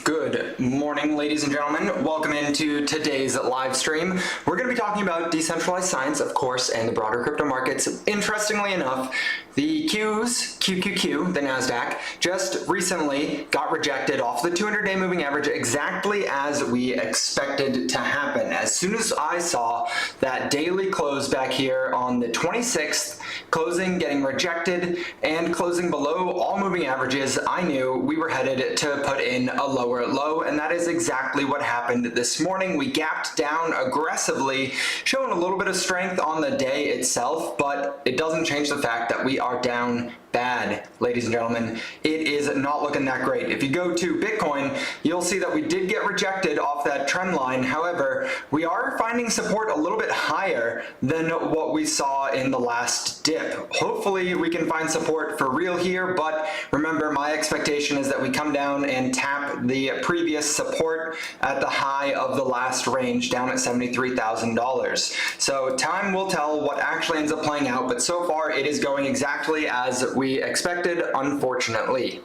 Good morning, ladies and gentlemen. Welcome into today's live stream. We're going to be talking about decentralized science, of course, and the broader crypto markets. Interestingly enough, the QQQ, the NASDAQ, just recently got rejected off the 200-day moving average exactly as we expected to happen. As soon as I saw that daily close back here on the 26th, closing, getting rejected, and closing below all moving averages, I knew we were headed to put in a lower low, and that is exactly what happened this morning. We gapped down aggressively, showing a little bit of strength on the day itself, but it doesn't change the fact that we are down bad, ladies and gentlemen. It is not looking that great. If you go to Bitcoin, you'll see that we did get rejected off that trend line. However, we are finding support a little bit higher than what we saw in the last dip. Hopefully we can find support for real here, but remember, my expectation is that we come down and tap the previous support at the high of the last range down at $73,000. So time will tell what actually ends up playing out, but so far it is going exactly as we expected, unfortunately,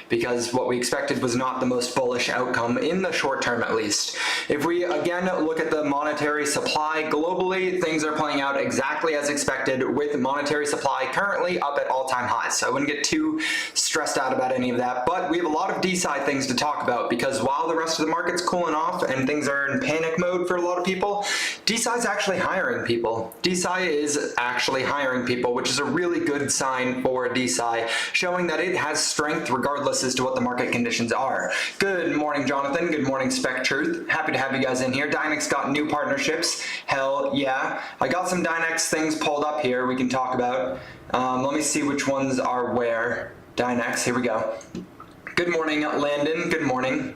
because what we expected was not the most bullish outcome in the short term, at least. If we again look at the monetary supply globally, things are playing out exactly as expected, with monetary supply currently up at all-time highs. So I wouldn't get too stressed out about any of that, but we have a lot of DeSci things to talk about, because while the rest of the market's cooling off and things are in panic mode for a lot of people, DeSci is actually hiring people. DeSci is actually hiring people, which is a really good sign for DeSci, showing that it has strength regardless as to what the market conditions are. Good morning, Jonathan. Good morning, Spec Truth. Happy to have you guys in here. Dynex got new partnerships. Hell yeah. I got some Dynex things pulled up here we can talk about. Let me see which ones are where. Dynex, here we go. Good morning, Landon. Good morning.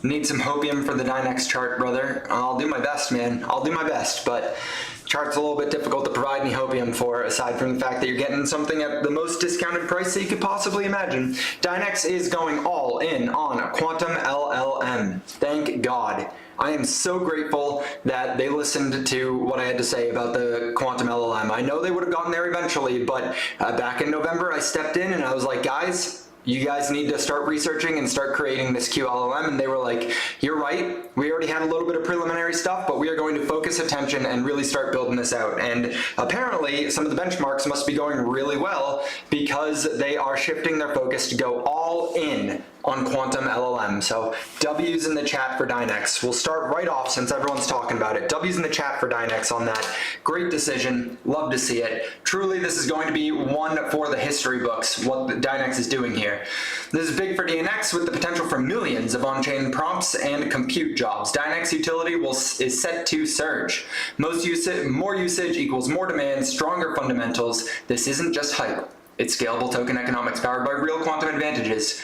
Need some hopium for the Dynex chart, brother. I'll do my best, man. I'll do my best, but chart's a little bit difficult to provide any hopium for, aside from the fact that you're getting something at the most discounted price that you could possibly imagine. Dynex is going all in on a quantum LLM. Thank God. I am so grateful that they listened to what I had to say about the quantum LLM. I know they would have gotten there eventually, but back in November I stepped in and I was like, guys, you guys need to start researching and start creating this QLLM, and they were like, you're right, we already had a little bit of preliminary stuff, but we are going to focus attention and really start building this out. And apparently some of the benchmarks must be going really well, because they are shifting their focus to go all in on quantum LLM. So W's in the chat for Dynex. We'll start right off since everyone's talking about it. W's in the chat for Dynex on that. Great decision. Love to see it. Truly, this is going to be one for the history books, what Dynex is doing here. This is big for DNX, with the potential for millions of on-chain prompts and compute jobs. Dynex utility is set to surge. More usage equals more demand, stronger fundamentals. This isn't just hype. It's scalable token economics powered by real quantum advantages.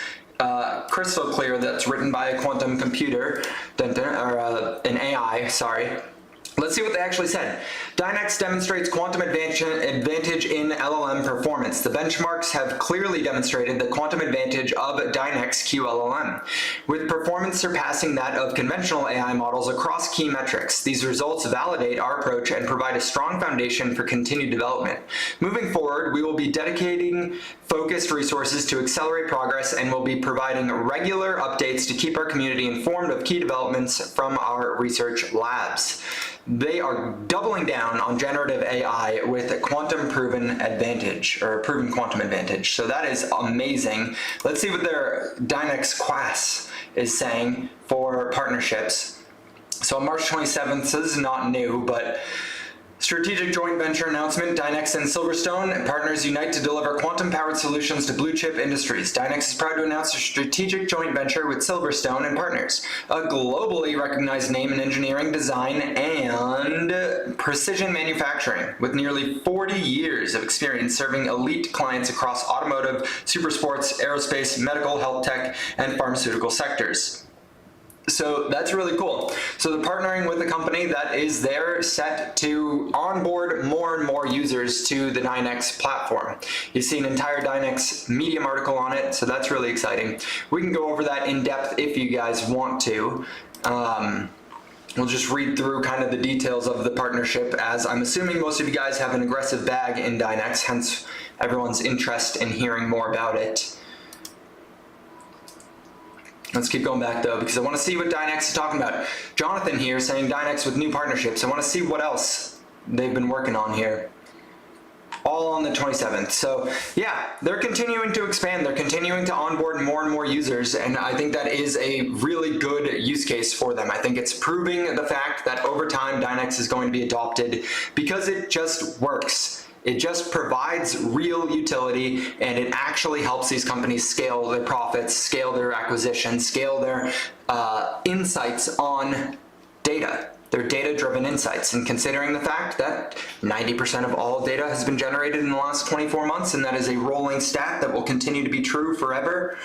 Crystal clear, that's written by a quantum computer, or an AI, sorry. Let's see what they actually said. Dynex demonstrates quantum advantage in LLM performance. The benchmarks have clearly demonstrated the quantum advantage of Dynex QLLM, with performance surpassing that of conventional AI models across key metrics. These results validate our approach and provide a strong foundation for continued development. Moving forward, we will be dedicating focused resources to accelerate progress, and will be providing regular updates to keep our community informed of key developments from our research labs. They are doubling down on generative AI with a quantum proven advantage, or proven quantum advantage. So that is amazing. Let's see what their Dynex class is saying for partnerships. So on March 27th, so this is not new, but strategic joint venture announcement. Dynex and Silverstone partners unite to deliver quantum-powered solutions to blue-chip industries. Dynex is proud to announce a strategic joint venture with Silverstone and partners, a globally recognized name in engineering, design, and precision manufacturing, with nearly 40 years of experience serving elite clients across automotive, supersports, aerospace, medical, health tech, and pharmaceutical sectors. So that's really cool. So they're partnering with a company that is there set to onboard more and more users to the Dynex platform. You see an entire Dynex Medium article on it, so that's really exciting. We can go over that in depth if you guys want to. We'll just read through kind of the details of the partnership, as I'm assuming most of you guys have an aggressive bag in Dynex, hence everyone's interest in hearing more about it. Let's keep going back though, because I want to see what Dynex is talking about. Jonathan here saying Dynex with new partnerships. I want to see what else they've been working on here. All on the 27th. So yeah, they're continuing to expand. They're continuing to onboard more and more users. And I think that is a really good use case for them. I think it's proving the fact that over time, Dynex is going to be adopted because it just works. It just provides real utility, and it actually helps these companies scale their profits, scale their acquisition, scale their insights on data. They're data-driven insights, and considering the fact that 90% of all data has been generated in the last 24 months, and that is a rolling stat that will continue to be true forever,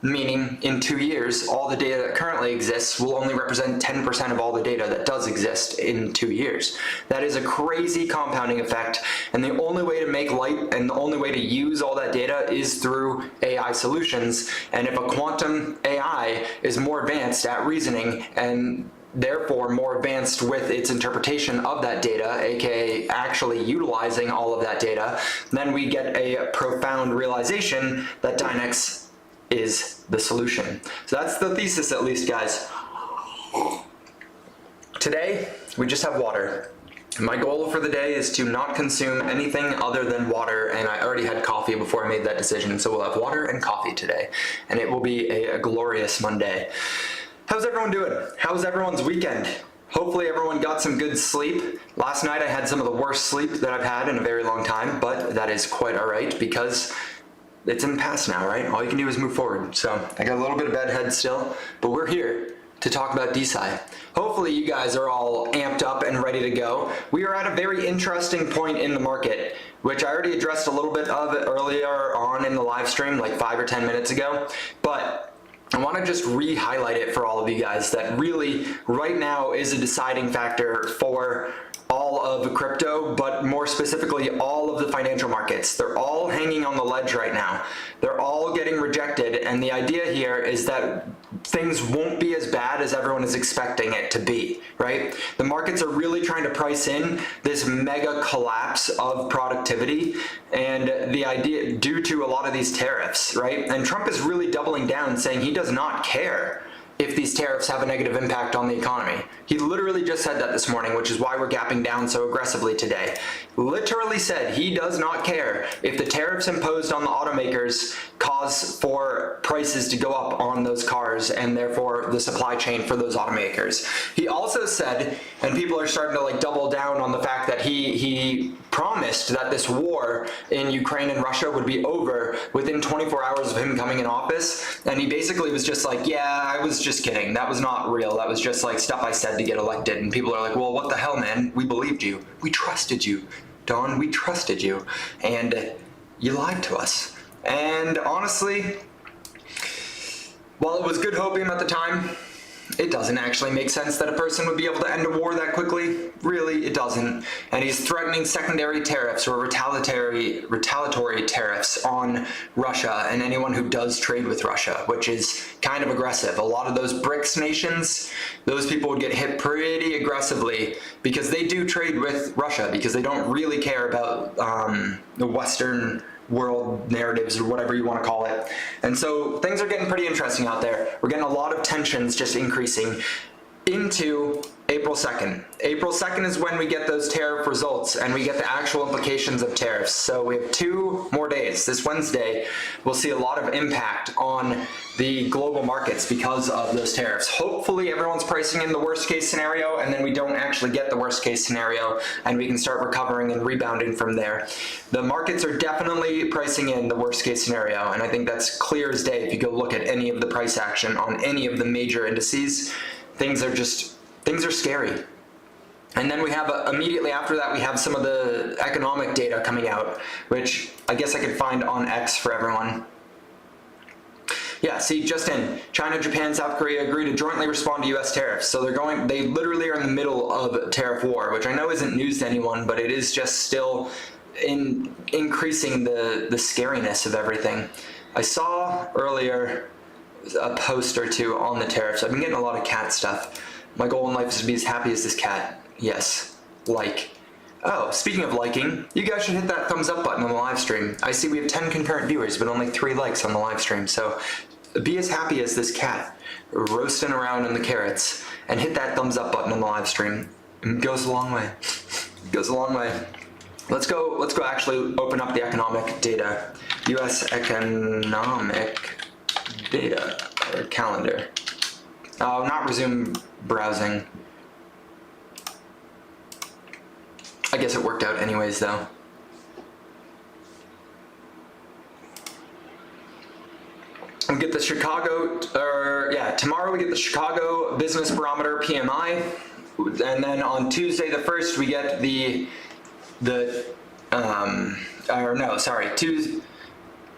meaning in 2 years, all the data that currently exists will only represent 10% of all the data that does exist in 2 years. That is a crazy compounding effect, and the only way to make light and the only way to use all that data is through AI solutions. And if a quantum AI is more advanced at reasoning and therefore more advanced with its interpretation of that data, aka actually utilizing all of that data, then we get a profound realization that Dynex is the solution. So that's the thesis, at least, guys. Today, we just have water. My goal for the day is to not consume anything other than water, and I already had coffee before I made that decision, so we'll have water and coffee today, and it will be a glorious Monday. How's everyone doing? How's everyone's weekend? Hopefully everyone got some good sleep. Last night I had some of the worst sleep that I've had in a very long time, but that is quite all right because it's in the past now, right? All you can do is move forward. So I got a little bit of bedhead still, but we're here to talk about DeSci. Hopefully you guys are all amped up and ready to go. We are at a very interesting point in the market, which I already addressed a little bit of it earlier on in the live stream, like 5 or 10 minutes ago, but I want to just re-highlight it for all of you guys that really right now is a deciding factor for all of crypto, but more specifically all of the financial markets. They're all hanging on the ledge right now. They're all getting rejected, and the idea here is that things won't be as bad as everyone is expecting it to be, right? The markets are really trying to price in this mega collapse of productivity, and the idea due to a lot of these tariffs, right? And Trump is really doubling down, saying he does not care if these tariffs have a negative impact on the economy. He literally just said that this morning, which is why we're gapping down so aggressively today. Literally said he does not care if the tariffs imposed on the automakers cause for prices to go up on those cars and therefore the supply chain for those automakers. He also said, and people are starting to like double down on the fact that he promised that this war in Ukraine and Russia would be over within 24 hours of him coming in office. And he basically was just like, yeah, I was just kidding. That was not real. That was just like stuff I said to get elected. And people are like, well, what the hell, man? We believed you. We trusted you. Don, we trusted you. And you lied to us. And honestly, while it was good hopium at the time, it doesn't actually make sense that a person would be able to end a war that quickly. Really, it doesn't. And he's threatening secondary tariffs or retaliatory tariffs on Russia and anyone who does trade with Russia, which is kind of aggressive. A lot of those BRICS nations, those people would get hit pretty aggressively because they do trade with Russia because they don't really care about the Western world narratives or whatever you want to call it. And so things are getting pretty interesting out there. We're getting a lot of tensions just increasing into April 2nd. April 2nd is when we get those tariff results and we get the actual implications of tariffs. So we have 2 more days. This Wednesday, we'll see a lot of impact on the global markets because of those tariffs. Hopefully everyone's pricing in the worst case scenario and then we don't actually get the worst case scenario and we can start recovering and rebounding from there. The markets are definitely pricing in the worst case scenario, and I think that's clear as day if you go look at any of the price action on any of the major indices. Things are scary. And then we have, immediately after that, we have some of the economic data coming out, which I guess I could find on X for everyone. Yeah, see, just in, China, Japan, South Korea agree to jointly respond to US tariffs. So they literally are in the middle of tariff war, which I know isn't news to anyone, but it is just still increasing the scariness of everything. I saw earlier a post or 2 on the tariffs. I've been getting a lot of cat stuff. My goal in life is to be as happy as this cat. Yes, like. Oh, speaking of liking, you guys should hit that thumbs up button on the live stream. I see we have 10 concurrent viewers, but only 3 likes on the live stream. So be as happy as this cat roasting around in the carrots, and hit that thumbs up button on the live stream. It goes a long way. It goes a long way. Let's go actually open up the economic data. US economic data, or calendar. Not resume browsing. I guess it worked out anyways though. We get the tomorrow we get the Chicago Business Barometer PMI, and then on Tuesday the 1st we get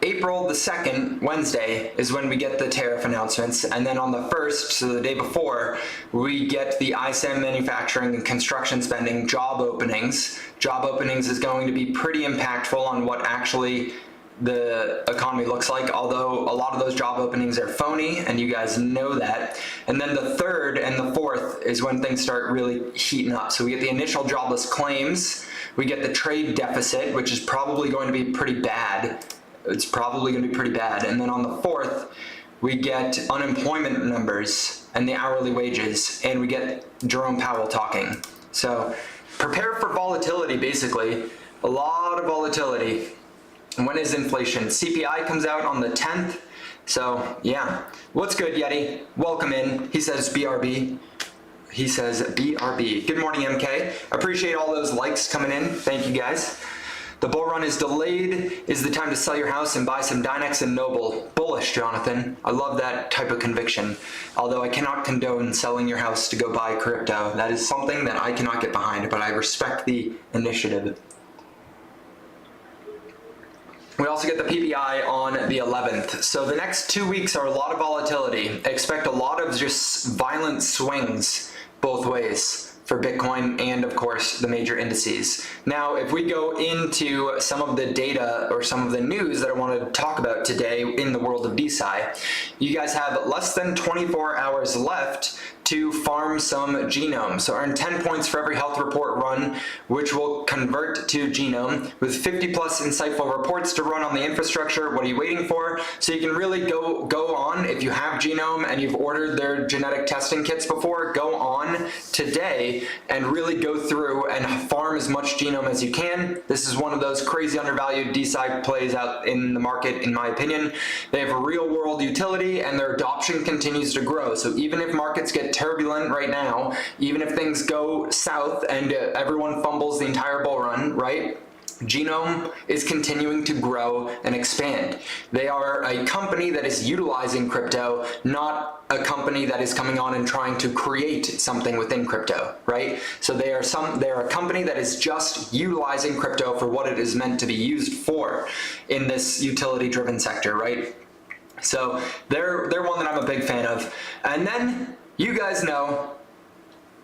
April the 2nd, Wednesday, is when we get the tariff announcements, and then on the 1st, so the day before, we get the ISM manufacturing and construction spending job openings. Job openings is going to be pretty impactful on what actually the economy looks like, although a lot of those job openings are phony, and you guys know that. And then the 3rd and the 4th is when things start really heating up. So we get the initial jobless claims, we get the trade deficit, which is probably going to be pretty bad. It's probably going to be pretty bad. And then on the 4th, we get unemployment numbers and the hourly wages, and we get Jerome Powell talking. So prepare for volatility, basically. A lot of volatility. When is inflation? CPI comes out on the 10th. So yeah. What's good, Yeti? Welcome in. He says BRB. He says BRB. Good morning, MK. Appreciate all those likes coming in. Thank you, guys. The bull run is delayed. Is the time to sell your house and buy some Dynex and Noble? Bullish, Jonathan. I love that type of conviction. Although I cannot condone selling your house to go buy crypto. That is something that I cannot get behind, but I respect the initiative. We also get the PPI on the 11th. So the next 2 weeks are a lot of volatility. Expect a lot of just violent swings both ways for Bitcoin and, of course, the major indices. Now, if we go into some of the data or some of the news that I want to talk about today in the world of DeSci, you guys have less than 24 hours left to farm some genome. So earn 10 points for every health report run, which will convert to genome with 50 plus insightful reports to run on the infrastructure. What are you waiting for? So you can really go on, if you have genome and you've ordered their genetic testing kits before, go on today and really go through and farm as much genome as you can. This is one of those crazy undervalued DeSci plays out in the market, in my opinion. They have a real world utility and their adoption continues to grow. So even if markets get turbulent right now, even if things go south and everyone fumbles the entire bull run, right? Genome is continuing to grow and expand. They are a company that is utilizing crypto, not a company that is coming on and trying to create something within crypto, right? So they are a company that is just utilizing crypto for what it is meant to be used for in this utility-driven sector, right? So they're one that I'm a big fan of. And then you guys know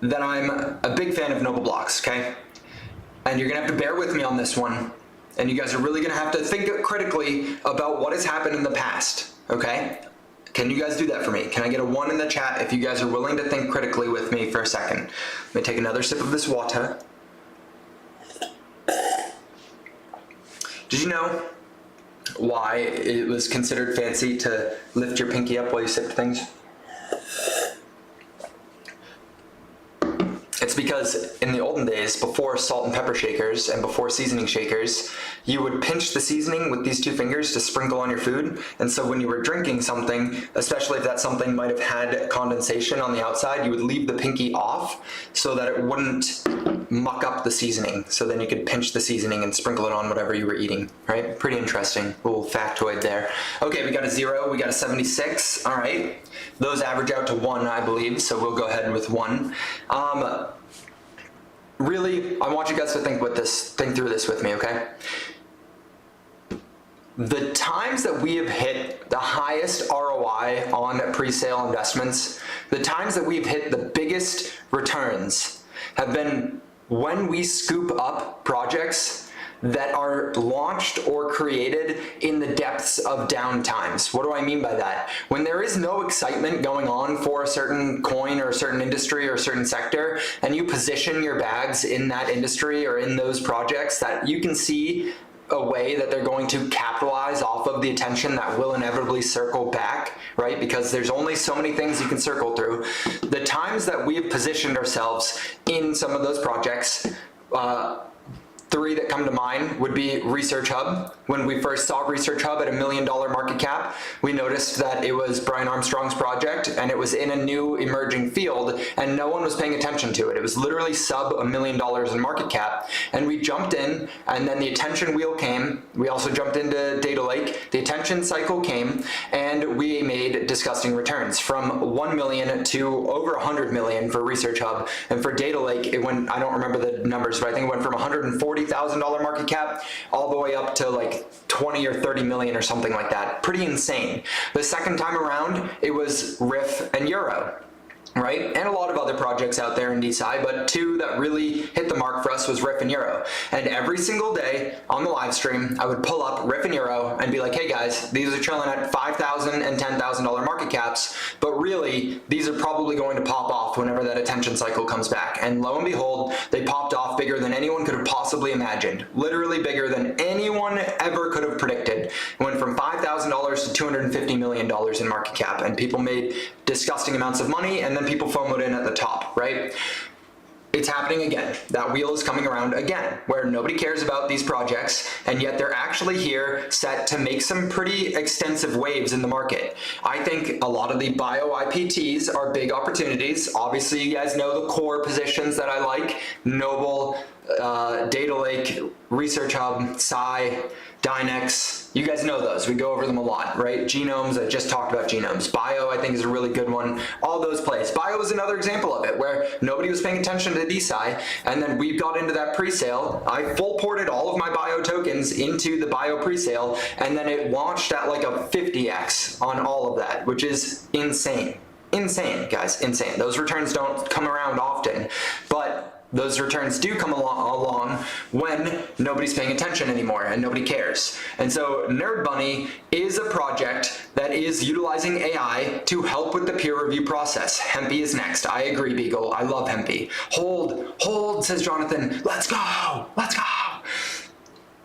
that I'm a big fan of Noble Blocks, okay? And you're gonna have to bear with me on this one. And you guys are really gonna have to think critically about what has happened in the past, okay? Can you guys do that for me? Can I get a 1 in the chat if you guys are willing to think critically with me for a second? Let me take another sip of this water. Did you know why it was considered fancy to lift your pinky up while you sip things? It's because in the olden days, before salt and pepper shakers and before seasoning shakers, you would pinch the seasoning with these 2 fingers to sprinkle on your food. And so when you were drinking something, especially if that something might have had condensation on the outside, you would leave the pinky off so that it wouldn't muck up the seasoning. So then you could pinch the seasoning and sprinkle it on whatever you were eating, right? Pretty interesting little factoid there. Okay, we got a 0, we got a 76, all right. Those average out to 1, I believe, so we'll go ahead with 1. Really, I want you guys to think through this with me, okay? The times that we have hit the highest ROI on pre-sale investments, the times that we've hit the biggest returns have been when we scoop up projects that are launched or created in the depths of down times. What do I mean by that? When there is no excitement going on for a certain coin or a certain industry or a certain sector, and you position your bags in that industry or in those projects that you can see a way that they're going to capitalize off of the attention that will inevitably circle back, right? Because there's only so many things you can circle through. The times that we have positioned ourselves in some of those projects, three that come to mind would be Research Hub. When we first saw Research Hub at $1 million market cap, we noticed that it was Brian Armstrong's project and it was in a new emerging field and no one was paying attention to it. It was literally sub $1 million in market cap, and we jumped in, and then the attention wheel came. We also jumped into Data Lake. The attention cycle came and we made disgusting returns from 1 million to over 100 million for Research Hub. And for Data Lake, it went, I don't remember the numbers, but I think it went from $140,000 market cap all the way up to like 20 or 30 million or something like that. Pretty insane. The second time around, it was RIF and Euro, right? And a lot of other projects out there in DeSci, but two that really hit the mark for us was RIF and Euro. And every single day on the live stream, I would pull up RIF and Euro and be like, hey guys, these are chilling at $5,000 and $10,000 market caps, but really, these are probably going to pop off whenever that attention cycle comes back. And lo and behold, they popped off bigger than anyone could have possibly imagined. Literally bigger than anyone ever could have predicted. It went from $5,000 to $250 million in market cap, and people made disgusting amounts of money, and then people FOMO'd in at the top, right? It's happening again. That wheel is coming around again, where nobody cares about these projects, and yet they're actually here set to make some pretty extensive waves in the market. I think a lot of the bio IPTs are big opportunities. Obviously, you guys know the core positions that I like: Noble, Data Lake, Research Hub, DeSci, Dynex. You guys know those. We go over them a lot, right? Genomes, I just talked about genomes. Bio, I think, is a really good one. All those plays. Bio is another example of it, where nobody was paying attention to DeSci, and then we got into that pre-sale. I full ported all of my bio tokens into the bio pre-sale, and then it launched at like a 50x on all of that, which is insane. Insane, guys, insane. Those returns don't come around often, but those returns do come along when nobody's paying attention anymore and nobody cares. And so Nerd Bunny is a project that is utilizing AI to help with the peer review process. Hempy is next. I agree, Beagle. I love Hempy. Hold, says Jonathan. Let's go, let's go.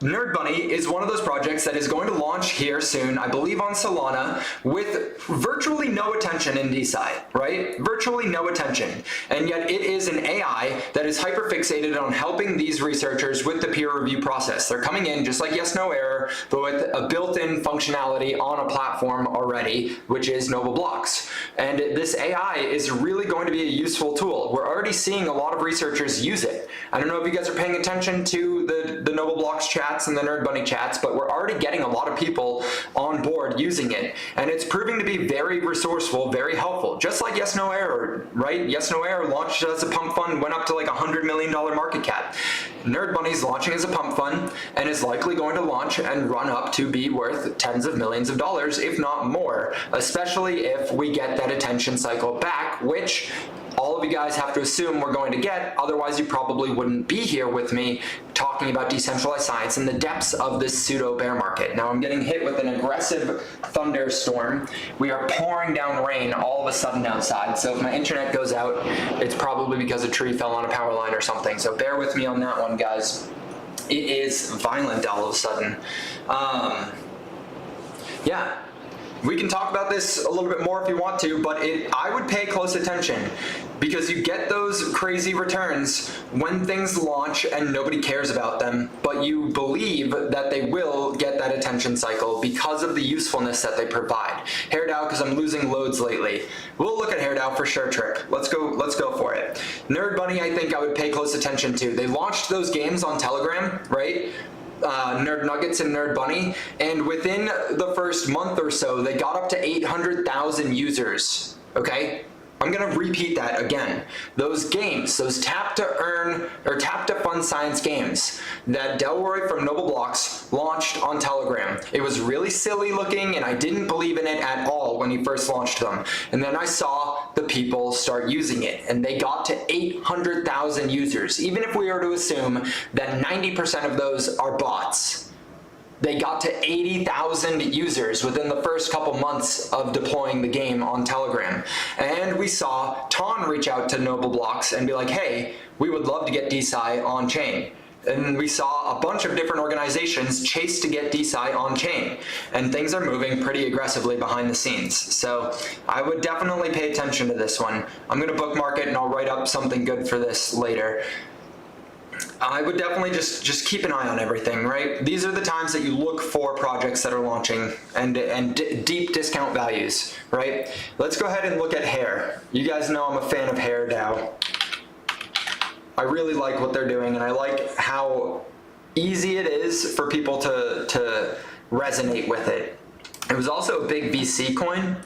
Nerd Bunny is one of those projects that is going to launch here soon, I believe on Solana, with virtually no attention in DeSci, right? Virtually no attention. And yet it is an AI that is hyper-fixated on helping these researchers with the peer review process. They're coming in just like Yes, No Error, but with a built-in functionality on a platform already, which is Noble Blocks. And this AI is really going to be a useful tool. We're already seeing a lot of researchers use it. I don't know if you guys are paying attention to the Noble Blocks chat and the Nerd Bunny chats, but we're already getting a lot of people on board using it, and it's proving to be very resourceful, very helpful, just like Yes No Error, right? Yes No Error launched as a pump fund, went up to like $100 million market cap. Nerd Bunny's launching as a pump fund and is likely going to launch and run up to be worth tens of millions of dollars, if not more, especially if we get that attention cycle back, which all of you guys have to assume we're going to get, otherwise you probably wouldn't be here with me talking about decentralized science in the depths of this pseudo bear market. Now I'm getting hit with an aggressive thunderstorm. We are pouring down rain all of a sudden outside, so if my internet goes out, it's probably because a tree fell on a power line or something, so bear with me on that one, guys. It is violent all of a sudden. Yeah. We can talk about this a little bit more if you want to, but I would pay close attention, because you get those crazy returns when things launch and nobody cares about them, but you believe that they will get that attention cycle because of the usefulness that they provide. HairDAO, because I'm losing loads lately. We'll look at HairDAO for sure, Trip. Let's go for it. Nerd Bunny, I think I would pay close attention to. They launched those games on Telegram, right? Nerd Nuggets and Nerd Bunny, and within the first month or so, they got up to 800,000 users, okay? I'm gonna repeat that again. Those games, those tap to earn or tap to fund science games that Delroy from Noble Blocks launched on Telegram. It was really silly looking and I didn't believe in it at all when he first launched them. And then I saw the people start using it and they got to 800,000 users. Even if we were to assume that 90% of those are bots, they got to 80,000 users within the first couple months of deploying the game on Telegram. And we saw Ton reach out to Noble Blocks and be like, hey, we would love to get DeSci on chain. And we saw a bunch of different organizations chase to get DeSci on chain, and things are moving pretty aggressively behind the scenes. So I would definitely pay attention to this one. I'm gonna bookmark it and I'll write up something good for this later. I would definitely just keep an eye on everything, right? These are the times that you look for projects that are launching and deep discount values, right? Let's go ahead and look at Hair. You guys know I'm a fan of Hair DAO. I really like what they're doing, and I like how easy it is for people to resonate with it. It was also a big VC coin,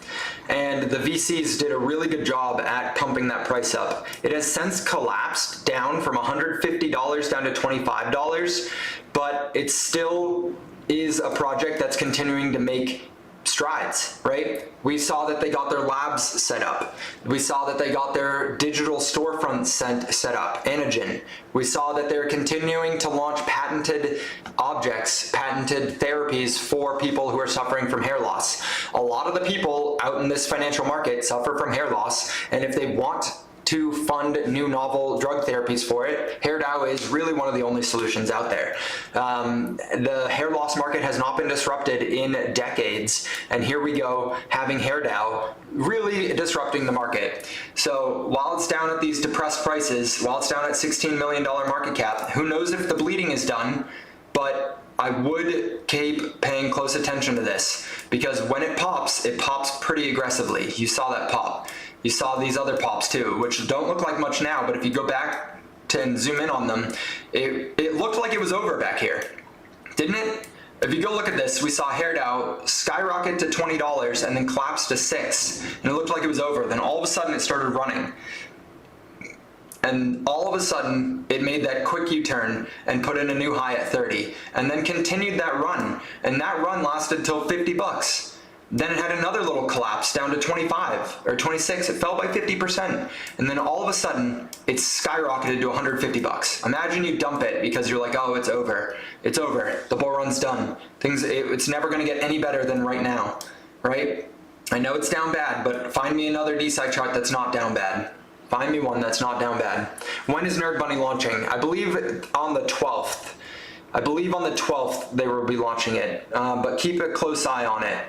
and the VCs did a really good job at pumping that price up. It has since collapsed down from $150 down to $25, but it still is a project that's continuing to make strides, right? We saw that they got their labs set up. We saw that they got their digital storefront set up, emergin. We saw that they're continuing to launch patented objects, patented therapies for people who are suffering from hair loss. A lot of the people out in this financial market suffer from hair loss, and if they want to fund new novel drug therapies for it, Hair DAO is really one of the only solutions out there. The hair loss market has not been disrupted in decades, and here we go having Hair DAO really disrupting the market. So while it's down at these depressed prices, while it's down at $16 million market cap, who knows if the bleeding is done, but I would keep paying close attention to this, because when it pops pretty aggressively. You saw that pop. You saw these other pops too, which don't look like much now, but if you go back and zoom in on them, it looked like it was over back here, didn't it? If you go look at this, we saw Hair DAO skyrocket to $20 and then collapse to $6, and it looked like it was over. Then all of a sudden it started running. And all of a sudden, it made that quick U-turn and put in a new high at 30, and then continued that run. And that run lasted till 50 bucks. Then it had another little collapse down to 25 or 26. It fell by 50%. And then all of a sudden, it skyrocketed to 150 bucks. Imagine you dump it because you're like, oh, it's over. It's over. The bull run's done. It's never going to get any better than right now, right? I know it's down bad, but find me another DeSci chart that's not down bad. Find me one that's not down bad. When is Nerd Bunny launching? I believe on the 12th. I believe on the 12th they will be launching it, but keep a close eye on it.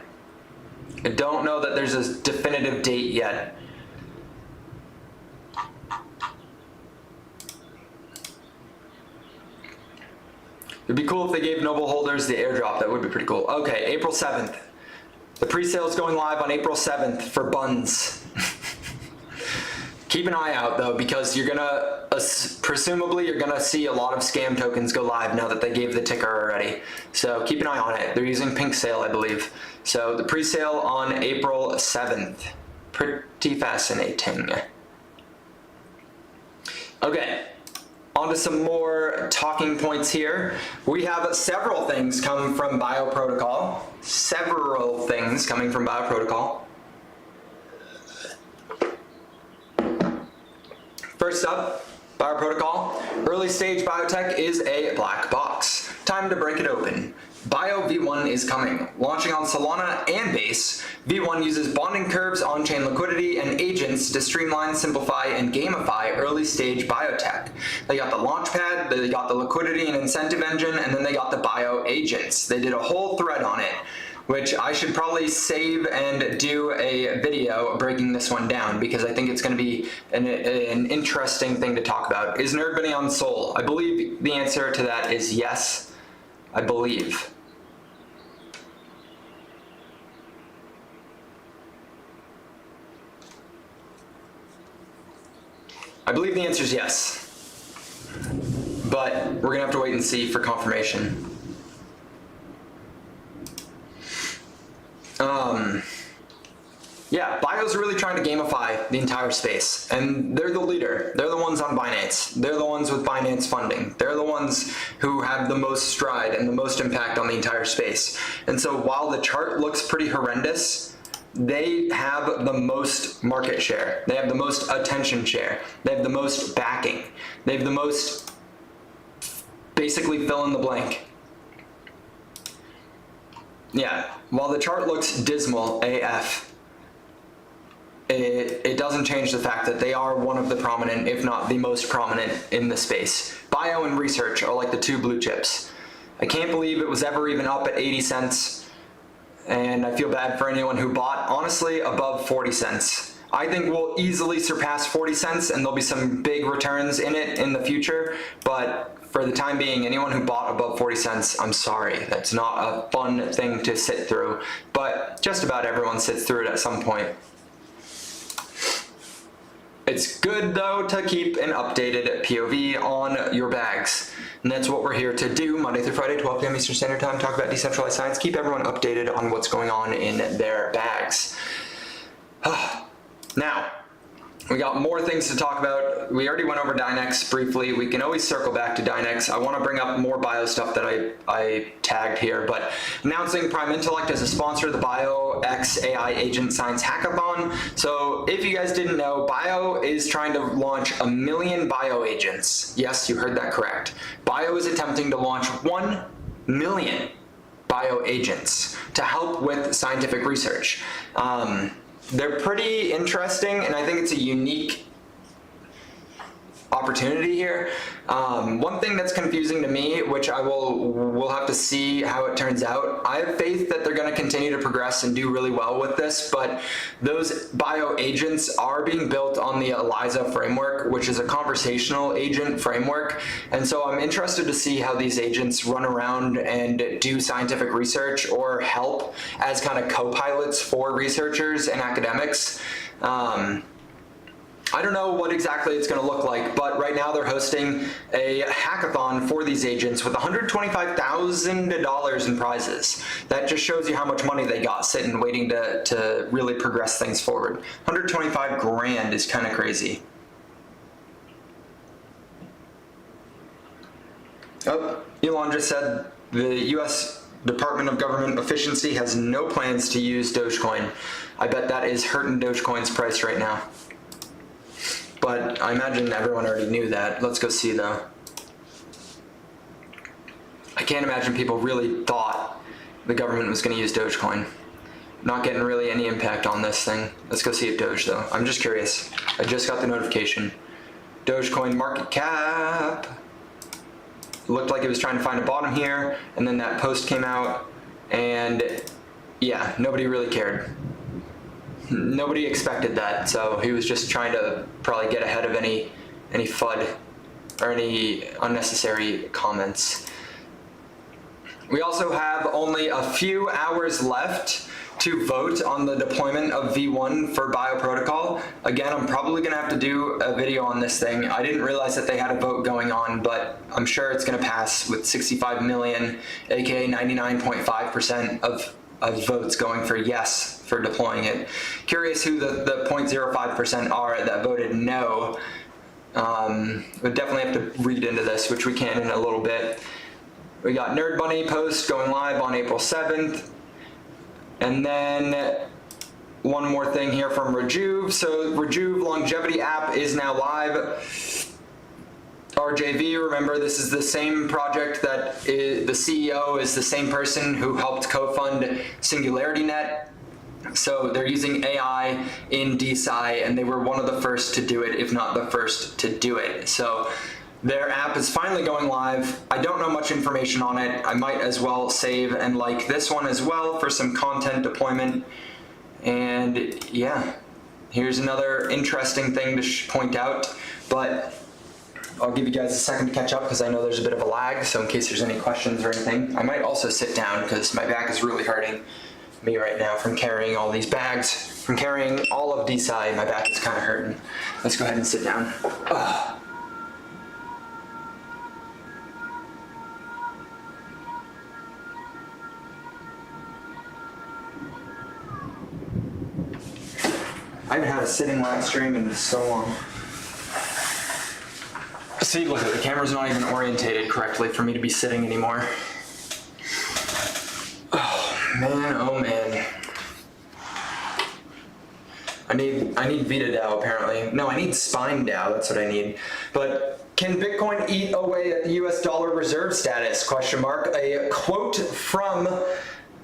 I don't know that there's a definitive date yet. It'd be cool if they gave Noble holders the airdrop. That would be pretty cool. Okay, April 7th. The pre-sale is going live on April 7th for buns. Keep an eye out though, because you're gonna, presumably you're gonna see a lot of scam tokens go live now that they gave the ticker already. So keep an eye on it. They're using Pink Sale, I believe. So the pre-sale on April 7th. Pretty fascinating. Okay, on to some more talking points here. We have several things coming from BioProtocol. Several things coming from BioProtocol. First up, BioProtocol. Early stage biotech is a black box. Time to break it open. Bio V1 is coming. Launching on Solana and Base, V1 uses bonding curves, on-chain liquidity, and agents to streamline, simplify, and gamify early stage biotech. They got the launchpad, they got the liquidity and incentive engine, and then they got the bio agents. They did a whole thread on it, which I should probably save and do a video breaking this one down, because I think it's going to be an interesting thing to talk about. Is Nerd Bunny on Sol? I believe the answer to that is yes. I believe. I believe the answer is yes. But we're going to have to wait and see for confirmation. Yeah, Bio's really trying to gamify the entire space, and they're the leader. They're the ones on Binance. They're the ones with Binance funding. They're the ones who have the most stride and the most impact on the entire space. And so while the chart looks pretty horrendous, they have the most market share. They have the most attention share. They have the most backing. They have the most, basically fill in the blank. Yeah, while the chart looks dismal AF, it doesn't change the fact that they are one of the prominent, if not the most prominent in the space. Bio and research are like the two blue chips. I can't believe it was ever even up at 80 cents, and I feel bad for anyone who bought, honestly, above 40 cents. I think we'll easily surpass 40 cents, and there'll be some big returns in it in the future, but for the time being, anyone who bought above 40 cents, I'm sorry. That's not a fun thing to sit through, but just about everyone sits through it at some point. It's good, though, to keep an updated POV on your bags. And that's what we're here to do, Monday through Friday, 12 p.m. Eastern Standard Time, talk about decentralized science, keep everyone updated on what's going on in their bags. Now, we got more things to talk about. We already went over Dynex briefly. We can always circle back to Dynex. I want to bring up more bio stuff that I tagged here, but announcing Prime Intellect as a sponsor of the Bio X AI Agent Science Hackathon. So if you guys didn't know, Bio is trying to launch 1 million bio agents. Yes, you heard that correct. Bio is attempting to launch 1 million bio agents to help with scientific research. They're pretty interesting, and I think it's a unique opportunity here. One thing that's confusing to me, which we'll have to see how it turns out. I have faith that they're going to continue to progress and do really well with this, but those bio agents are being built on the ELIZA framework, which is a conversational agent framework. And so I'm interested to see how these agents run around and do scientific research or help as kind of co-pilots for researchers and academics. I don't know what exactly it's going to look like, but right now they're hosting a hackathon for these agents with $125,000 in prizes. That just shows you how much money they got sitting waiting to really progress things forward. 125 grand is kind of crazy. Oh, Elon just said the U.S. Department of Government Efficiency has no plans to use Dogecoin. I bet that is hurting Dogecoin's price right now. But I imagine everyone already knew that. Let's go see, though. I can't imagine people really thought the government was going to use Dogecoin. Not getting really any impact on this thing. Let's go see if Doge, though. I'm just curious. I just got the notification. Dogecoin market cap. It looked like it was trying to find a bottom here, and then that post came out, and yeah, nobody really cared. Nobody expected that, so he was just trying to probably get ahead of any FUD or any unnecessary comments. We also have only a few hours left to vote on the deployment of V1 for Bio Protocol. Again, I'm probably going to have to do a video on this thing. I didn't realize that they had a vote going on, but I'm sure it's going to pass with 65 million, aka 99.5% of votes going for yes for deploying it. Curious who the 0.05% are that voted no. We'll definitely have to read into this, which we can in a little bit. We got Nerd Bunny post going live on April 7th. And then one more thing here from Rejuve. So Rejuve longevity app is now live. RJV, remember, this is the same project that the CEO is the same person who helped co-fund SingularityNet. So they're using AI in DeSci, and they were one of the first to do it, if not the first to do it. So their app is finally going live. I don't know much information on it. I might as well save and like this one as well for some content deployment. And yeah, here's another interesting thing to point out, but I'll give you guys a second to catch up because I know there's a bit of a lag, so in case there's any questions or anything. I might also sit down because my back is really hurting me right now from carrying all these bags. From carrying all of DeSci, my back is kind of hurting. Let's go ahead and sit down. I haven't had a sitting live stream in so long. See, look, the camera's not even orientated correctly for me to be sitting anymore. Oh man. I need Vita DAO apparently. No, I need Spine DAO, that's what I need. But can Bitcoin eat away at the US dollar reserve status? Question mark. A quote from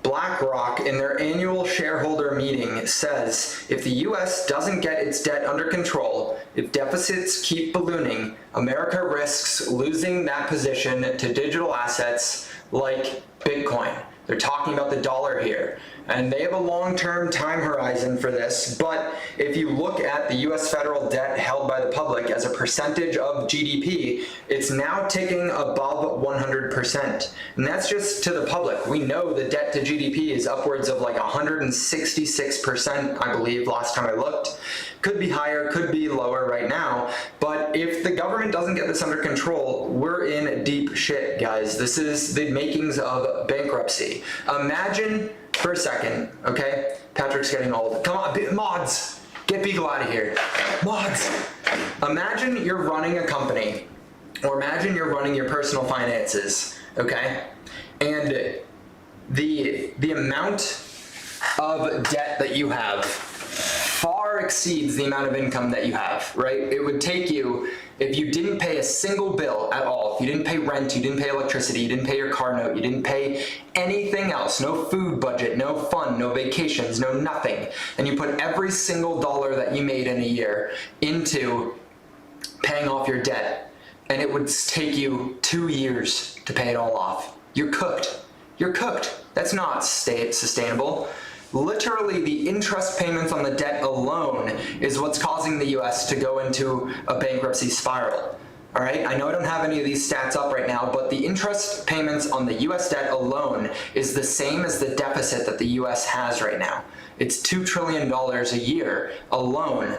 BlackRock, in their annual shareholder meeting, says if the US doesn't get its debt under control, if deficits keep ballooning, America risks losing that position to digital assets like Bitcoin. They're talking about the dollar here. And they have a long-term time horizon for this, but if you look at the US federal debt held by the public as a percentage of GDP, it's now ticking above 100%. And that's just to the public. We know the debt to GDP is upwards of like 166%, I believe, last time I looked. Could be higher, could be lower right now, but if the government doesn't get this under control, we're in deep shit, guys. This is the makings of bankruptcy. Imagine for a second, okay? Patrick's getting old. Come on, mods, get Beagle out of here. Mods, imagine you're running a company, or imagine you're running your personal finances, okay? And the amount of debt that you have far exceeds the amount of income that you have, right? It would take you, if you didn't pay a single bill at all, if you didn't pay rent, you didn't pay electricity, you didn't pay your car note, you didn't pay anything else, no food budget, no fun, no vacations, no nothing, and you put every single dollar that you made in a year into paying off your debt, and it would take you 2 years to pay it all off. You're cooked. You're cooked. That's not sustainable. Literally, the interest payments on the debt alone is what's causing the US to go into a bankruptcy spiral. All right, I know I don't have any of these stats up right now, but the interest payments on the US debt alone is the same as the deficit that the US has right now. It's $2 trillion a year alone.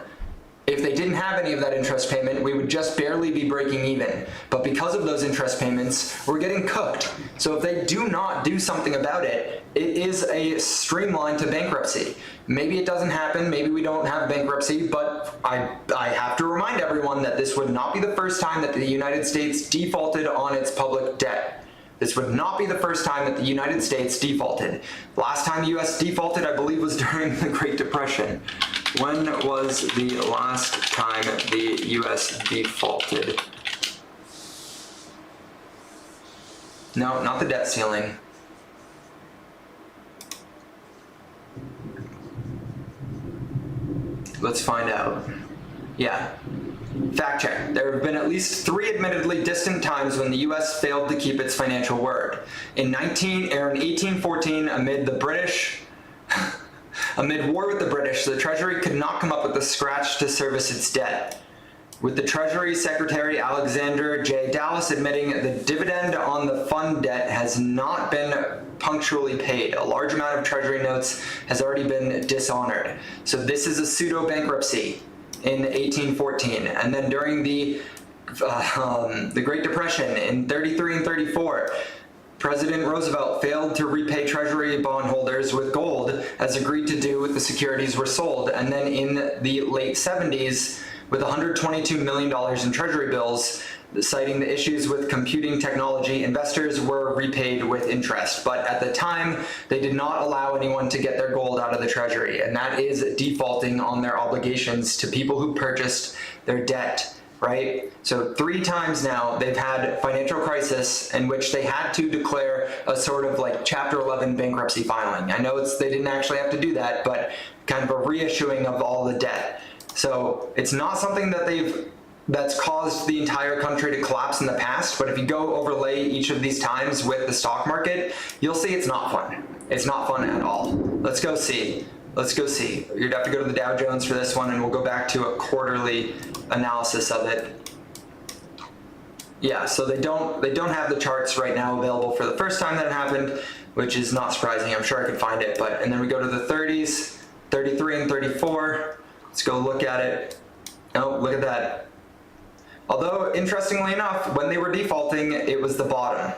If they didn't have any of that interest payment, we would just barely be breaking even. But because of those interest payments, we're getting cooked. So if they do not do something about it, it is a streamline to bankruptcy. Maybe it doesn't happen, maybe we don't have bankruptcy, but I have to remind everyone that this would not be the first time that the United States defaulted on its public debt. This would not be the first time that the United States defaulted. Last time the US defaulted, I believe, was during the Great Depression. When was the last time the US defaulted? No, not the debt ceiling. Let's find out. Yeah. Fact check. There have been at least 3 admittedly distant times when the US failed to keep its financial word. In 1814, amid war with the British, the Treasury could not come up with a scratch to service its debt, with the Treasury Secretary Alexander J. Dallas admitting the dividend on the fund debt has not been punctually paid. A large amount of Treasury notes has already been dishonored. So this is a pseudo-bankruptcy in 1814. And then during the Great Depression in 33 and 34, President Roosevelt failed to repay Treasury bondholders with gold as agreed to do with the securities were sold. And then in the late 70s, with $122 million in Treasury bills, citing the issues with computing technology, investors were repaid with interest. But at the time, they did not allow anyone to get their gold out of the Treasury. And that is defaulting on their obligations to people who purchased their debt. Right? So 3 times now they've had financial crisis in which they had to declare a sort of like Chapter 11 bankruptcy filing. I know they didn't actually have to do that, but kind of a reissuing of all the debt. So it's not something that that's caused the entire country to collapse in the past, but if you go overlay each of these times with the stock market, you'll see it's not fun. It's not fun at all. Let's go see. Let's go see. You'd have to go to the Dow Jones for this one, and we'll go back to a quarterly analysis of it. Yeah, so they don't have the charts right now available for the first time that it happened, which is not surprising. I'm sure I could find it, and then we go to the 30s, 33 and 34. Let's go look at it. Oh, look at that. Although, interestingly enough, when they were defaulting, it was the bottom.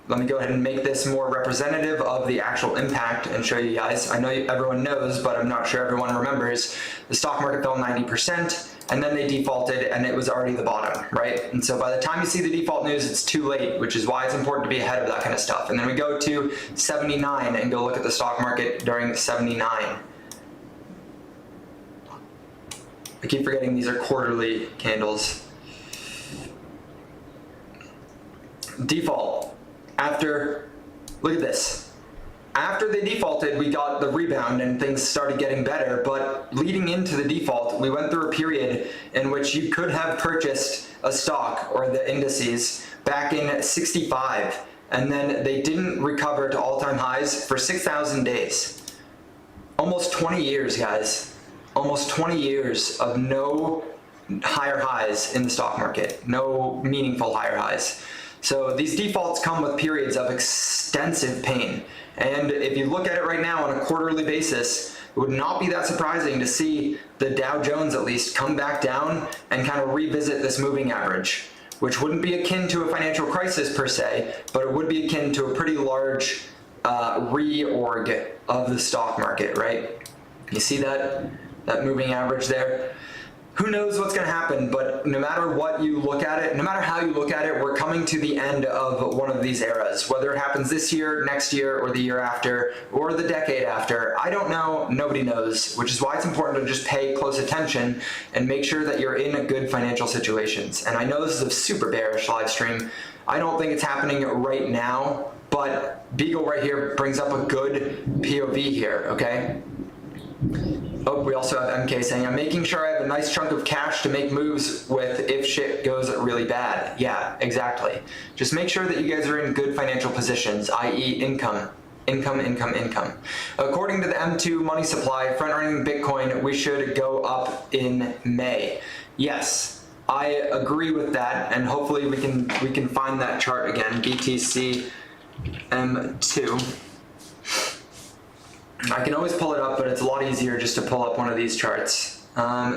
Let me go ahead and make this more representative of the actual impact and show you guys. I know everyone knows, but I'm not sure everyone remembers. The stock market fell 90%, and then they defaulted, and it was already the bottom, right? And so by the time you see the default news, it's too late, which is why it's important to be ahead of that kind of stuff. And then we go to 79 and go look at the stock market during 79. I keep forgetting these are quarterly candles. Default. Look at this. After they defaulted, we got the rebound and things started getting better, but leading into the default, we went through a period in which you could have purchased a stock or the indices back in 65, and then they didn't recover to all-time highs for 6,000 days. Almost 20 years, guys. Almost 20 years of no higher highs in the stock market, no meaningful higher highs. So these defaults come with periods of extensive pain. And if you look at it right now on a quarterly basis, it would not be that surprising to see the Dow Jones at least come back down and kind of revisit this moving average, which wouldn't be akin to a financial crisis per se, but it would be akin to a pretty large reorg of the stock market, right? You see that moving average there? Who knows what's going to happen, but no matter what you look at it, no matter how you look at it, we're coming to the end of one of these eras. Whether it happens this year, next year, or the year after, or the decade after, I don't know, nobody knows, which is why it's important to just pay close attention and make sure that you're in good financial situations. And I know this is a super bearish live stream. I don't think it's happening right now, but Beagle right here brings up a good POV here, okay? Oh, we also have MK saying, I'm making sure I have a nice chunk of cash to make moves with if shit goes really bad. Yeah, exactly. Just make sure that you guys are in good financial positions, i.e. income. Income. According to the M2 money supply, front-running Bitcoin, we should go up in May. Yes, I agree with that, and hopefully we can find that chart again, BTC M2. I can always pull it up, but it's a lot easier just to pull up one of these charts.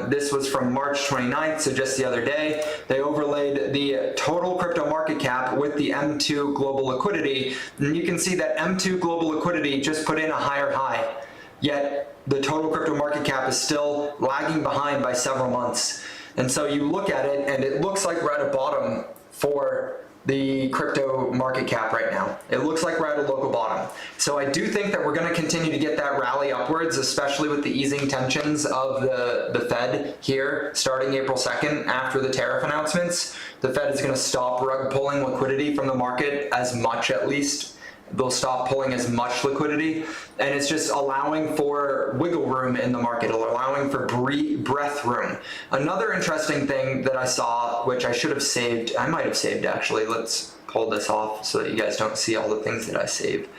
This was from March 29th, so just the other day. They overlaid the total crypto market cap with the M2 global liquidity, and you can see that M2 global liquidity just put in a higher high, yet the total crypto market cap is still lagging behind by several months. And so you look at it, and it looks like we're at a bottom for the crypto market cap right now. It looks like we're at a local bottom. So I do think that we're going to continue to get that rally upwards, especially with the easing tensions of the Fed here starting April 2nd after the tariff announcements. The Fed is going to stop rug pulling liquidity from the market as much, at least. They'll stop pulling as much liquidity, and it's just allowing for wiggle room in the market, allowing for breath room. Another interesting thing that I saw, which I should have saved, I might have saved actually, let's pull this off so that you guys don't see all the things that I saved.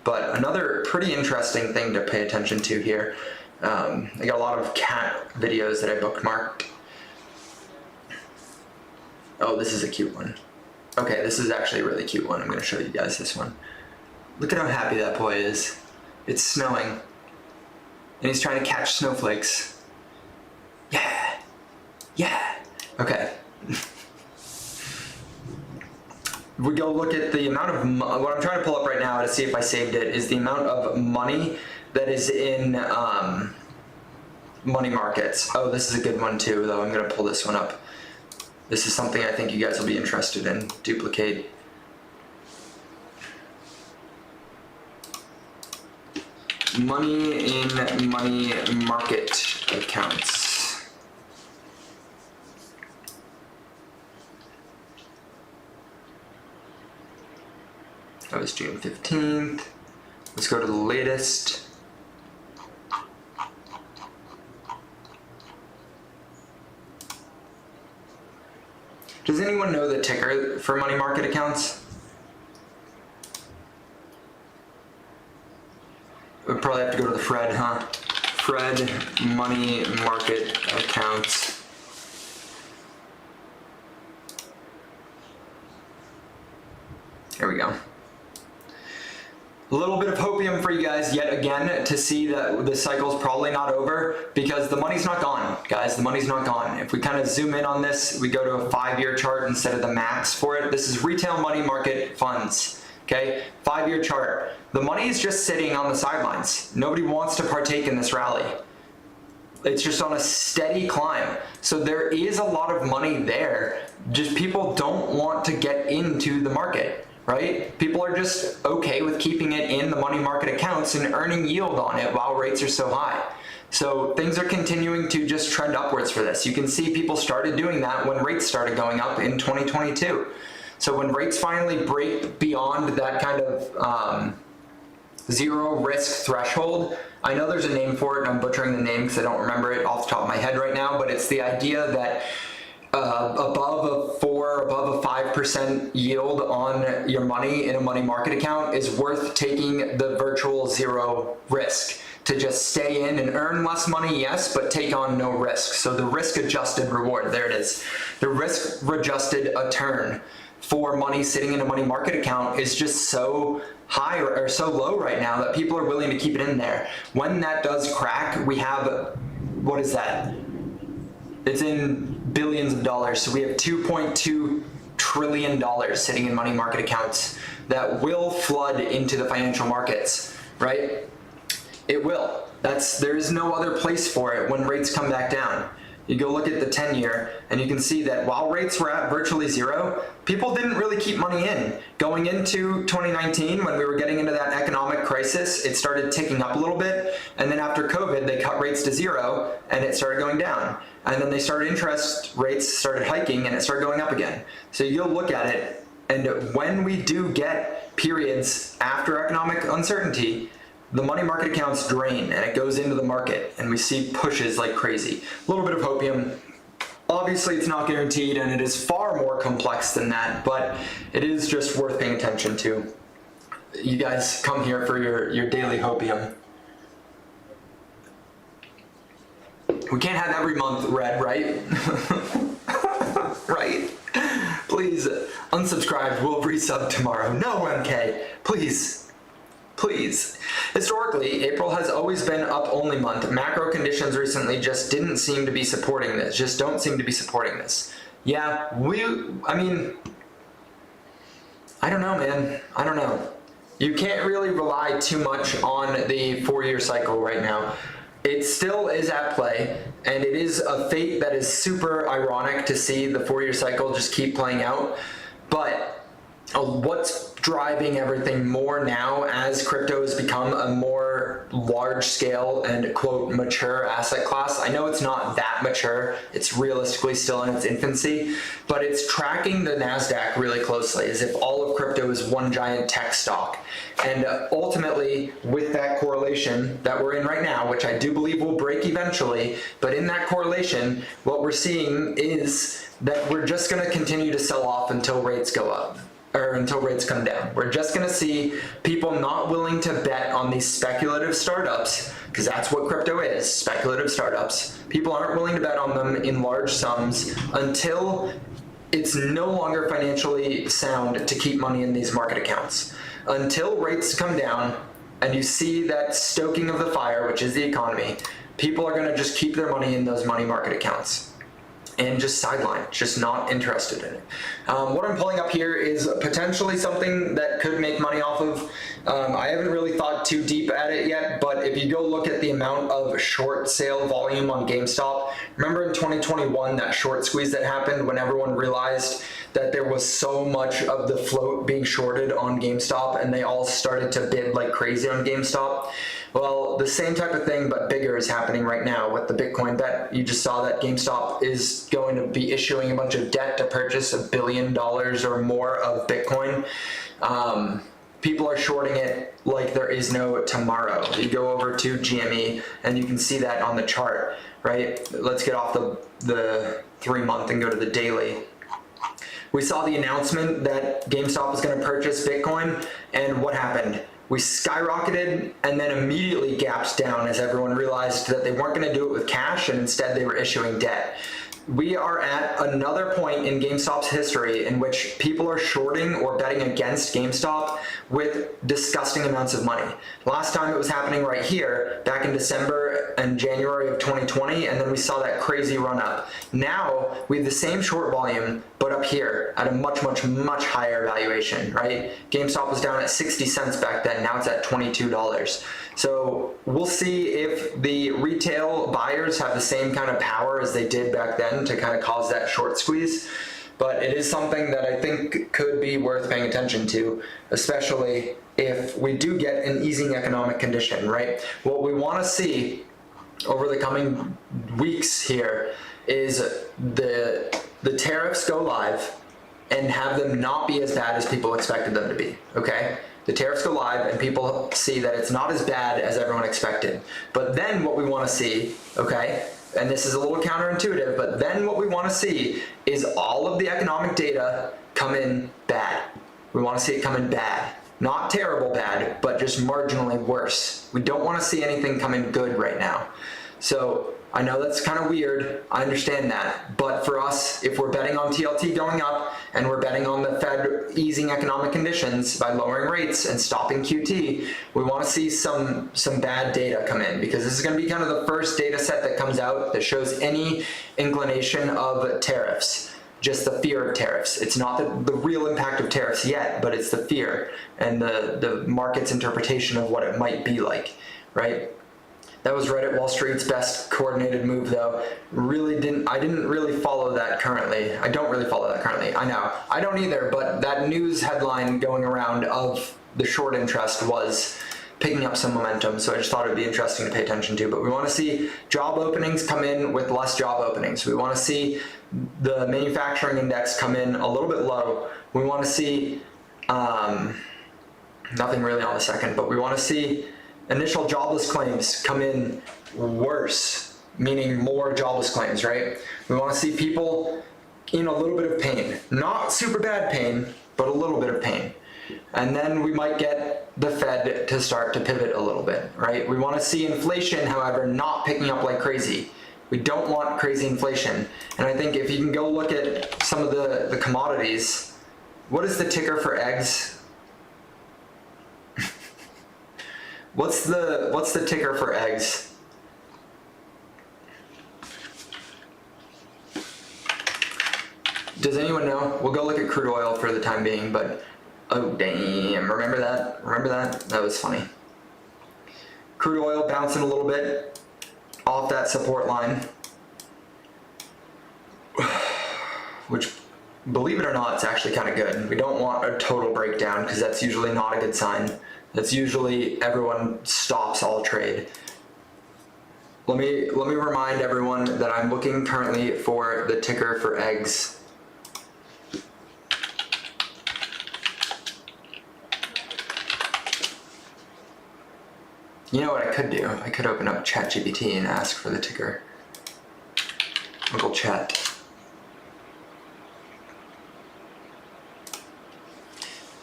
But another pretty interesting thing to pay attention to here, I got a lot of cat videos that I bookmarked. Oh, this is a cute one. Okay, this is actually a really cute one. I'm going to show you guys this one. Look at how happy that boy is. It's snowing, and he's trying to catch snowflakes. Yeah, yeah. Okay. We go look at the amount of, what I'm trying to pull up right now to see if I saved it, is the amount of money that is in money markets. Oh, this is a good one too, though. I'm going to pull this one up. This is something I think you guys will be interested in. Duplicate. Money in money market accounts. That was June 15th. Let's go to the latest. Does anyone know the ticker for money market accounts? We'd probably have to go to the Fred, huh? Fred money market accounts. Here we go. A little bit of hopium for you guys yet again to see that the cycle's probably not over, because the money's not gone, guys. The money's not gone. If we kind of zoom in on this, we go to a 5-year chart instead of the max for it. This is retail money market funds. Okay, 5-year chart. The money is just sitting on the sidelines. Nobody wants to partake in this rally. It's just on a steady climb. So there is a lot of money there. Just people don't want to get into the market, right? People are just okay with keeping it in the money market accounts and earning yield on it while rates are so high. So things are continuing to just trend upwards for this. You can see people started doing that when rates started going up in 2022. So when rates finally break beyond that kind of zero risk threshold. I know there's a name for it, and I'm butchering the name because I don't remember it off the top of my head right now, but it's the idea that above a 5% yield on your money in a money market account is worth taking the virtual zero risk to just stay in and earn less money, yes, but take on no risk. So the risk adjusted reward, there it is. The risk adjusted return for money sitting in a money market account is just so high or so low right now that people are willing to keep it in there. When that does crack, we have, what is that? It's in billions of dollars. So we have $2.2 trillion sitting in money market accounts that will flood into the financial markets, right? It will. There is no other place for it when rates come back down. You go look at the 10-year and you can see that while rates were at virtually zero, people didn't really keep money in. Going into 2019, when we were getting into that economic crisis, it started ticking up a little bit. And then after COVID, they cut rates to zero and it started going down. And then they started interest rates started hiking and it started going up again. So you'll look at it, and when we do get periods after economic uncertainty, the money market accounts drain and it goes into the market and we see pushes like crazy. A little bit of hopium. Obviously it's not guaranteed and it is far more complex than that, but it is just worth paying attention to. You guys come here for your daily hopium. We can't have every month red, right? Right? Please unsubscribe, we'll resub tomorrow. No, MK, please. Please. Historically, April has always been up only month. Macro conditions recently just didn't seem to be supporting this. Just don't seem to be supporting this. Yeah, I mean, I don't know, man. I don't know. You can't really rely too much on the 4-year cycle right now. It still is at play, and it is a fate that is super ironic to see the 4-year cycle just keep playing out. But what's driving everything more now as crypto has become a more large scale and quote mature asset class? I know it's not that mature, it's realistically still in its infancy, but it's tracking the NASDAQ really closely as if all of crypto is one giant tech stock. And ultimately, with that correlation that we're in right now, which I do believe will break eventually, but in that correlation, what we're seeing is that we're just going to continue to sell off until rates go up. Or until rates come down. We're just gonna see people not willing to bet on these speculative startups, because that's what crypto is, speculative startups. People aren't willing to bet on them in large sums until it's no longer financially sound to keep money in these market accounts. Until rates come down and you see that stoking of the fire, which is the economy, people are gonna just keep their money in those money market accounts and just sideline, just not interested in it. What I'm pulling up here is potentially something that could make money off of. I haven't really thought too deep at it yet, but if you go look at the amount of short sale volume on GameStop, remember in 2021 that short squeeze that happened when everyone realized that there was so much of the float being shorted on GameStop and they all started to bid like crazy on GameStop? Well, the same type of thing, but bigger, is happening right now with the Bitcoin bet. You just saw that GameStop is going to be issuing a bunch of debt to purchase $1 billion or more of Bitcoin. People are shorting it like there is no tomorrow. You go over to GME and you can see that on the chart, right? Let's get off the 3-month and go to the daily. We saw the announcement that GameStop was going to purchase Bitcoin, and what happened? We skyrocketed and then immediately gapped down as everyone realized that they weren't going to do it with cash and instead they were issuing debt. We are at another point in GameStop's history in which people are shorting or betting against GameStop with disgusting amounts of money. Last time it was happening right here, back in December and January of 2020, and then we saw that crazy run up. Now we have the same short volume, but up here at a much higher valuation, right? GameStop was down at 60 cents back then, now it's at $22. So we'll see if the retail buyers have the same kind of power as they did back then to kind of cause that short squeeze. But it is something that I think could be worth paying attention to, especially if we do get an easing economic condition, right? What we want to see over the coming weeks here is the tariffs go live and have them not be as bad as people expected them to be, okay? The tariffs go live and people see that it's not as bad as everyone expected. But then what we want to see, okay, and this is a little counterintuitive, but then what we want to see is all of the economic data come in bad. We want to see it come in bad. Not terrible bad, but just marginally worse. We don't want to see anything come in good right now. So I know that's kind of weird, I understand that, but for us, if we're betting on TLT going up and we're betting on the Fed easing economic conditions by lowering rates and stopping QT, we want to see some bad data come in, because this is going to be kind of the first data set that comes out that shows any inclination of tariffs, just the fear of tariffs. It's not the real impact of tariffs yet, but it's the fear and the market's interpretation of what it might be like, right? That was right at Wall Street's best coordinated move, though. I didn't really follow that currently. I don't really follow that currently. I know. I don't either, but that news headline going around of the short interest was picking up some momentum, so I just thought it'd be interesting to pay attention to. But we want to see job openings come in with less job openings. We want to see the manufacturing index come in a little bit low. We want to see nothing really on the second, but we want to see initial jobless claims come in worse, meaning more jobless claims, right? We want to see people in a little bit of pain. Not super bad pain, but a little bit of pain. And then we might get the Fed to start to pivot a little bit, right? We want to see inflation, however, not picking up like crazy. We don't want crazy inflation. And I think if you can go look at some of the commodities, what is the ticker for eggs? What's the ticker for eggs? Does anyone know? We'll go look at crude oil for the time being, but oh damn, remember that? Remember that? That was funny. Crude oil bouncing a little bit off that support line, which, believe it or not, it's actually kind of good. We don't want a total breakdown, because that's usually not a good sign. That's usually everyone stops all trade. Let me remind everyone that I'm looking currently for the ticker for eggs. You know what I could do? I could open up ChatGPT and ask for the ticker. Uncle Chat.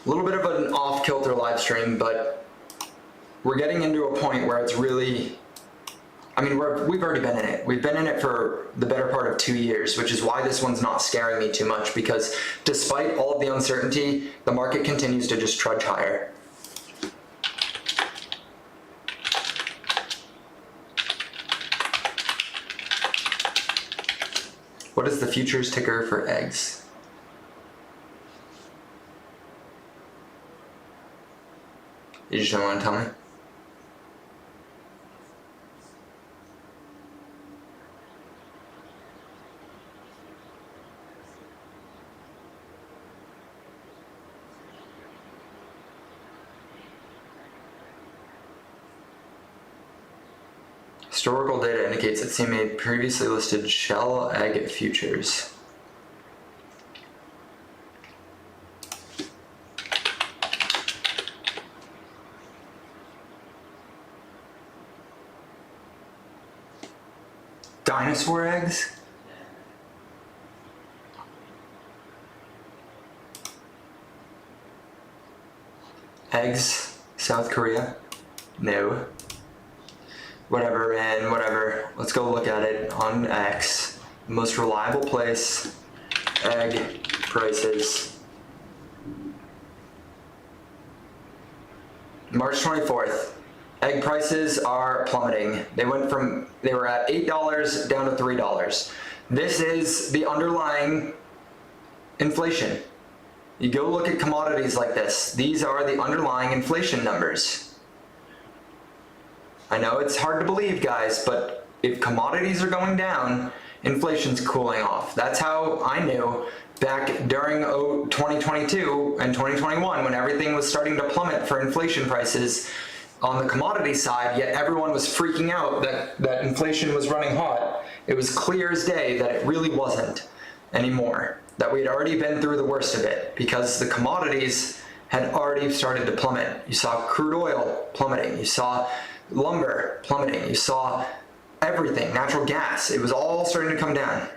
A little bit of an off-kilter live stream, but we're getting into a point where it's really, I mean, we've already been in it. We've been in it for the better part of 2 years, which is why this one's not scaring me too much, because despite all of the uncertainty, the market continues to just trudge higher. What is the futures ticker for eggs? You just don't want to tell me? Historical data indicates that CME previously listed shell egg futures. Dinosaur eggs? Eggs, South Korea? No. Whatever, man, whatever. Let's go look at it on X. Most reliable place. Egg prices. March 24th. Egg prices are plummeting. They were at $8 down to $3. This is the underlying inflation. You go look at commodities like this. These are the underlying inflation numbers. I know it's hard to believe, guys, but if commodities are going down, inflation's cooling off. That's how I knew back during 2022 and 2021, when everything was starting to plummet for inflation prices on the commodity side, yet everyone was freaking out that inflation was running hot. It was clear as day that it really wasn't anymore, that we had already been through the worst of it, because the commodities had already started to plummet. You saw crude oil plummeting. You saw lumber plummeting. You saw everything, natural gas. It was all starting to come down.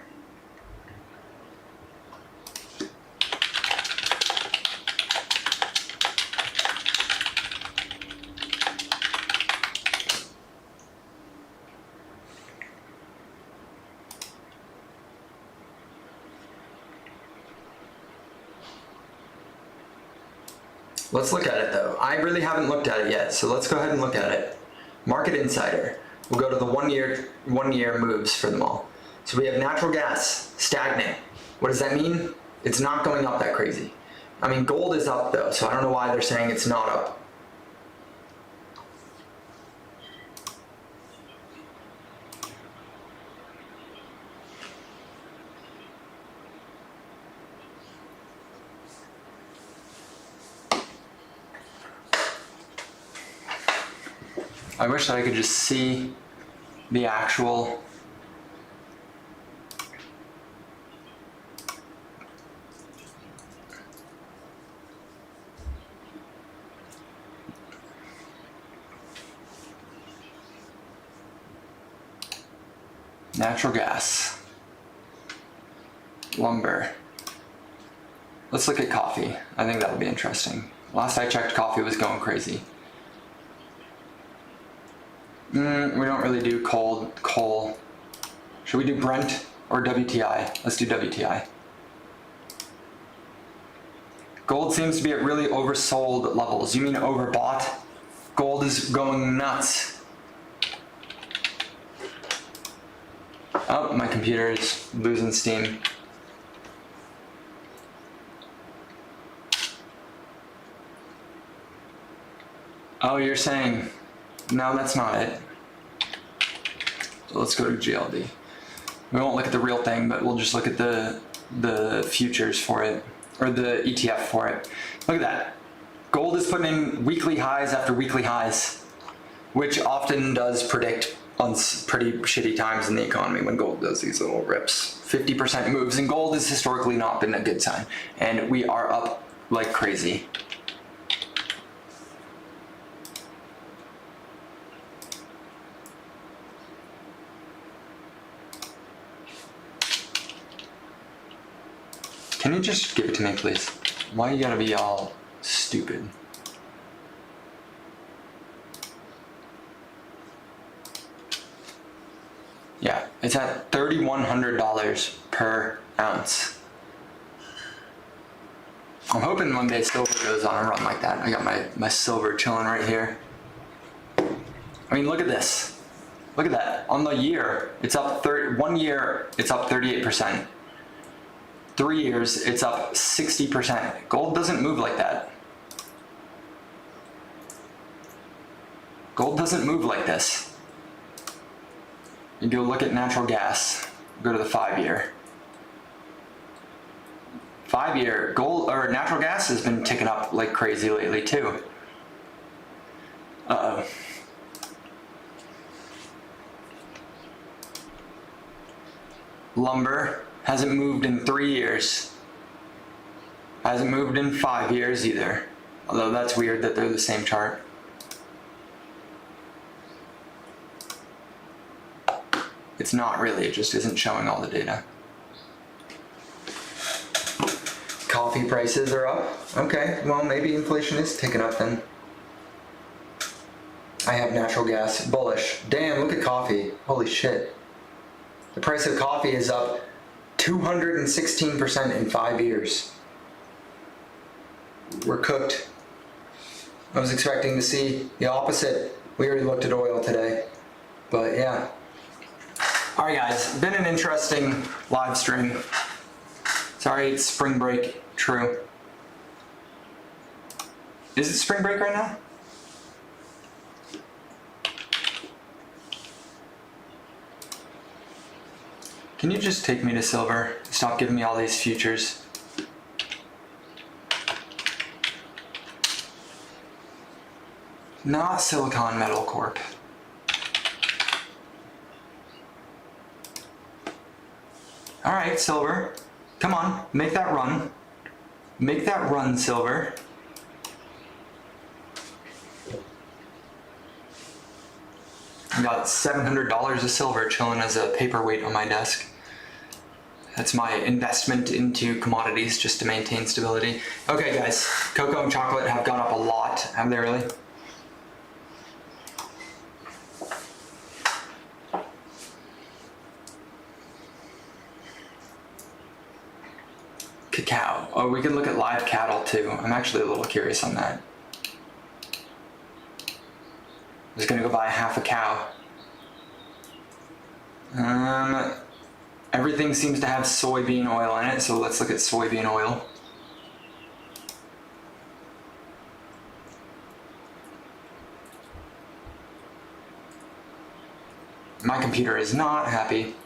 Let's look at it though. I really haven't looked at it yet, so let's go ahead and look at it. Market Insider. We'll go to the one year moves for them all. So we have natural gas stagnant. What does that mean? It's not going up that crazy. I mean, gold is up though, so I don't know why they're saying it's not up. I wish that I could just see the actual natural gas, lumber. Let's look at coffee. I think that'll be interesting. Last I checked, coffee was going crazy. We don't really do coal. Should we do Brent or WTI? Let's do WTI. Gold seems to be at really oversold levels. You mean overbought? Gold is going nuts. Oh, my computer is losing steam. Oh, you're saying, no, that's not it. So let's go to GLD. We won't look at the real thing, but we'll just look at the futures for it, or the ETF for it. Look at that. Gold is putting in weekly highs after weekly highs, which often does predict on pretty shitty times in the economy when gold does these little rips. 50% moves, and gold has historically not been a good sign. And we are up like crazy. Can you just give it to me, please? Why you gotta be all stupid? Yeah, it's at $3,100 per ounce. I'm hoping one day silver goes on a run like that. I got my silver chilling right here. I mean, look at this. Look at that. On the year, it's up 1 year, it's up 38%. 3 years, it's up 60%. Gold doesn't move like that. Gold doesn't move like this. You go look at natural gas. Go to the 5 year. 5 year gold or natural gas has been ticking up like crazy lately too. Uh-oh. Lumber hasn't moved in 3 years. Hasn't moved in 5 years either. Although that's weird that they're the same chart. It's not really, it just isn't showing all the data. Coffee prices are up. Okay, well maybe inflation is ticking up then. I have natural gas, bullish. Damn, look at coffee. Holy shit. The price of coffee is up 216% in 5 years. We're cooked. I was expecting to see the opposite. We already looked at oil today, but yeah. All right guys, been an interesting live stream. Sorry, it's spring break, true. Is it spring break right now? Can you just take me to silver? Stop giving me all these futures. Not Silicon Metal Corp. All right, silver. Come on, make that run. Make that run, silver. got $700 of silver chilling as a paperweight on my desk. That's my investment into commodities just to maintain stability. Okay guys, cocoa and chocolate have gone up a lot, have they really? Cacao. Oh, we can look at live cattle too. I'm actually a little curious on that. I'm just gonna go buy half a cow. Everything seems to have soybean oil in it, so let's look at soybean oil. My computer is not happy.